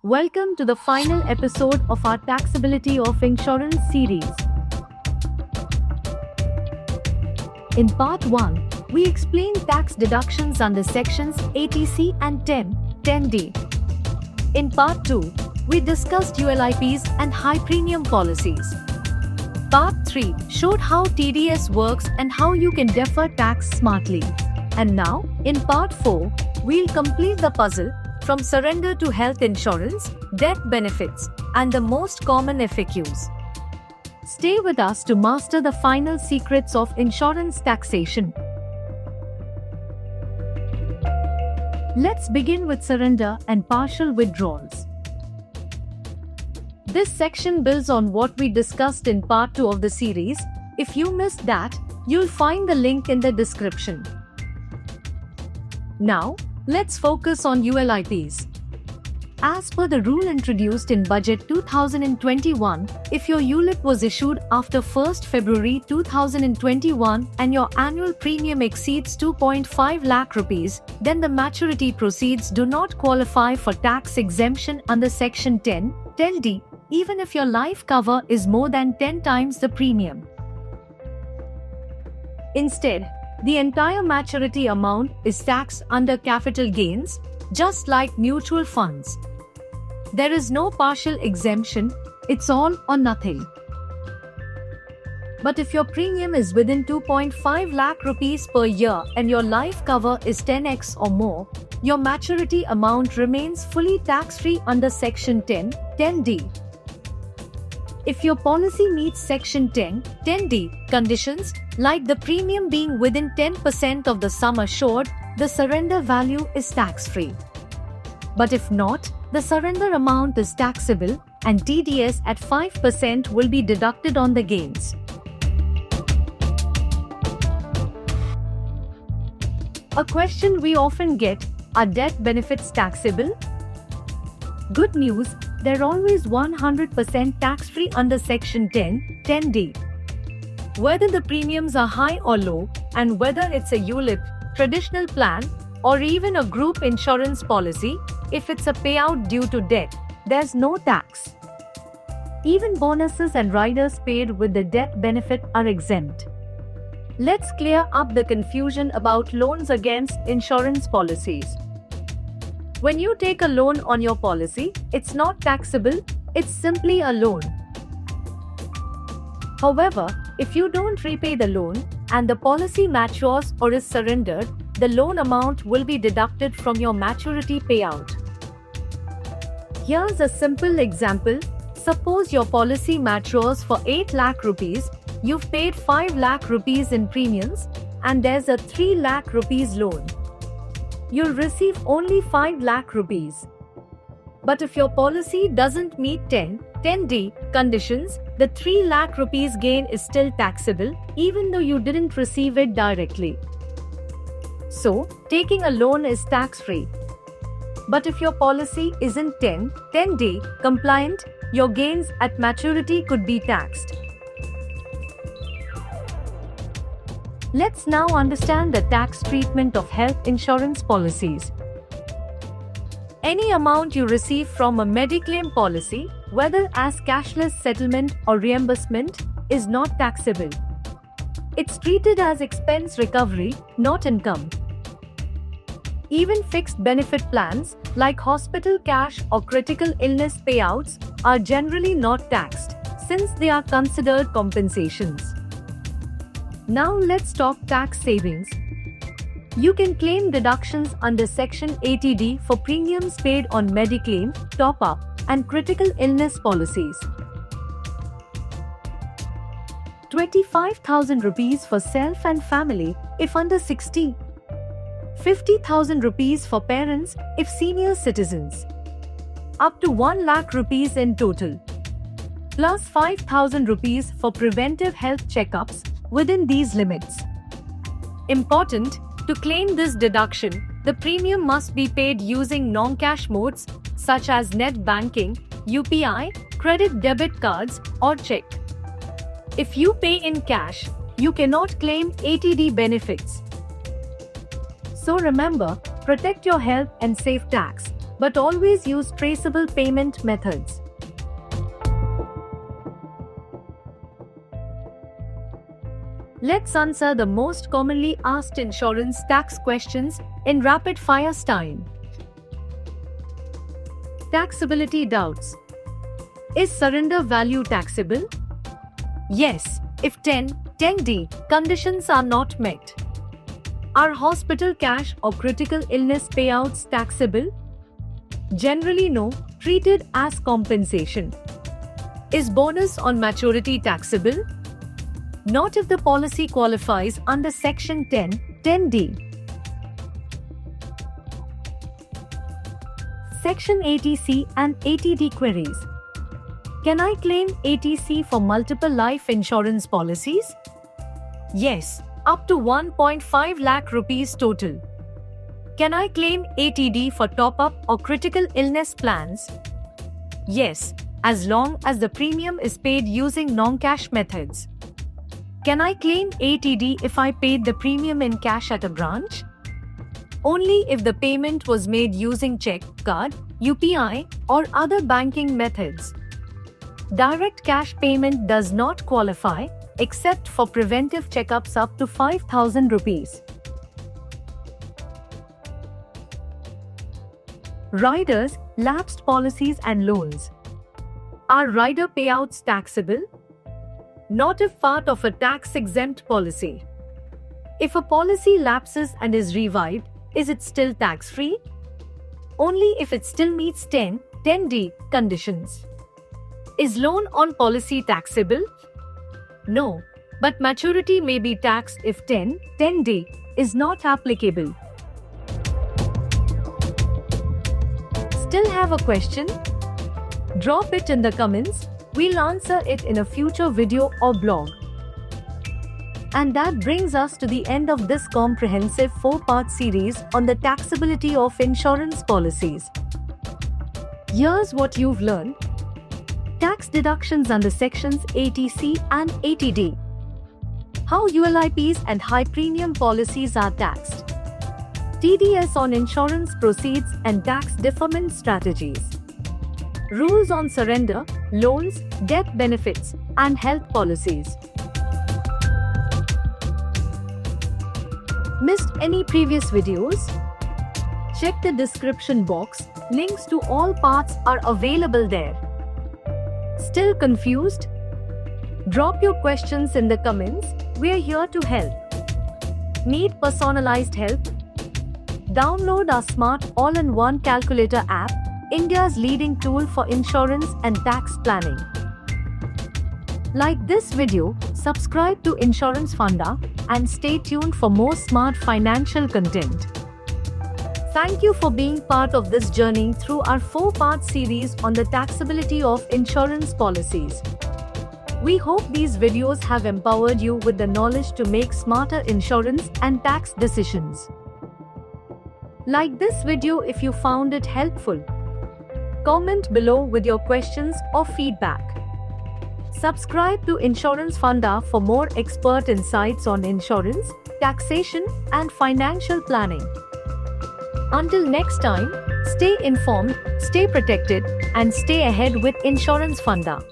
Welcome to the final episode of our Taxability of Insurance series. In part 1, we explain tax deductions under sections 80C and 10D. In part 2, we discussed ULIPs and high premium policies. Part 3 showed how TDS works and how you can defer tax smartly. And now, in part 4, we'll complete the puzzle from surrender to health insurance, death benefits, and the most common FAQs. Stay with us to master the final secrets of insurance taxation. Let's begin with surrender and partial withdrawals. This section builds on what we discussed in part 2 of the series. If you missed that, you'll find the link in the description. Now, let's focus on ULIPs. As per the rule introduced in Budget 2021, if your ULIP was issued after 1st February 2021 and your annual premium exceeds 2.5 lakh rupees, then the maturity proceeds do not qualify for tax exemption under Section 10D, even if your life cover is more than 10 times the premium. Instead, the entire maturity amount is taxed under capital gains, just like mutual funds. There is no partial exemption, it's all or nothing. But if your premium is within 2.5 lakh rupees per year and your life cover is 10x or more, your maturity amount remains fully tax-free under Section 10D. If your policy meets Section 10D conditions, like the premium being within 10% of the sum assured, the surrender value is tax-free. But if not, the surrender amount is taxable and TDS at 5% will be deducted on the gains. A question we often get: are death benefits taxable? Good news, they're always 100% tax-free under Section 10D. Whether the premiums are high or low, and whether it's a ULIP, traditional plan, or even a group insurance policy, if it's a payout due to death, there's no tax. Even bonuses and riders paid with the death benefit are exempt. Let's clear up the confusion about loans against insurance policies. When you take a loan on your policy, it's not taxable, it's simply a loan. However, if you don't repay the loan and the policy matures or is surrendered, the loan amount will be deducted from your maturity payout. Here's a simple example. Suppose your policy matures for 8 lakh rupees, you've paid 5 lakh rupees in premiums, and there's a 3 lakh rupees loan. You'll receive only 5 lakh rupees. But if your policy doesn't meet 10D conditions, the 3 lakh rupees gain is still taxable, even though you didn't receive it directly. So, taking a loan is tax-free. But if your policy isn't 10D compliant, your gains at maturity could be taxed. Let's now understand the tax treatment of health insurance policies. Any amount you receive from a Mediclaim policy, whether as cashless settlement or reimbursement, is not taxable. It's treated as expense recovery, not income. Even fixed benefit plans, like hospital cash or critical illness payouts, are generally not taxed, since they are considered compensations. Now let's talk tax savings. You can claim deductions under Section 80D for premiums paid on Mediclaim, top-up, and critical illness policies. 25,000 rupees for self and family if under 60. 50,000 rupees for parents if senior citizens. Up to 1 lakh rupees in total. Plus 5,000 rupees for preventive health checkups within these limits. Important: to claim this deduction, the premium must be paid using non-cash modes such as net banking, UPI, credit debit cards, or check. If you pay in cash, you cannot claim 80D benefits. So remember, protect your health and save tax. but always use traceable payment methods. Let's answer the most commonly asked insurance tax questions in rapid fire style. Taxability doubts. Is surrender value taxable? Yes, if 10(d) conditions are not met. Are hospital cash or critical illness payouts taxable? Generally no, treated as compensation. Is bonus on maturity taxable? Not if the policy qualifies under Section 10(d). Section 80C and 80D queries. Can I claim 80C for multiple life insurance policies? Yes, up to 1.5 lakh rupees total. Can I claim 80D for top-up or critical illness plans? Yes, as long as the premium is paid using non-cash methods. Can I claim 80D if I paid the premium in cash at a branch? Only if the payment was made using check, card, UPI, or other banking methods. Direct cash payment does not qualify except for preventive checkups up to 5,000 rupees. Riders, lapsed policies and loans. Are rider payouts taxable? Not if part of a tax-exempt policy. If a policy lapses and is revived, is it still tax-free? Only if it still meets 10(d) conditions. Is loan on policy taxable? No, but maturity may be taxed if 10(d) is not applicable. Still have a question? Drop it in the comments. We'll answer it in a future video or blog. And that brings us to the end of this comprehensive 4-part series on the taxability of insurance policies. Here's what you've learned. Tax deductions under sections 80C and 80D. How ULIPs and high premium policies are taxed. TDS on insurance proceeds and tax deferment strategies. Rules on surrender, loans, death benefits, and health policies. Missed any previous videos? Check the description box, links to all parts are available there. Still confused? Drop your questions in the comments, we're here to help. Need personalized help? Download our smart all-in-one calculator app, India's leading tool for insurance and tax planning. Like this video, subscribe to Insurance Funda, and stay tuned for more smart financial content. Thank you for being part of this journey through our 4-part series on the taxability of insurance policies. We hope these videos have empowered you with the knowledge to make smarter insurance and tax decisions. Like this video if you found it helpful. Comment below with your questions or feedback. Subscribe to Insurance Funda for more expert insights on insurance, taxation, and financial planning. Until next time, stay informed, stay protected, and stay ahead with Insurance Funda.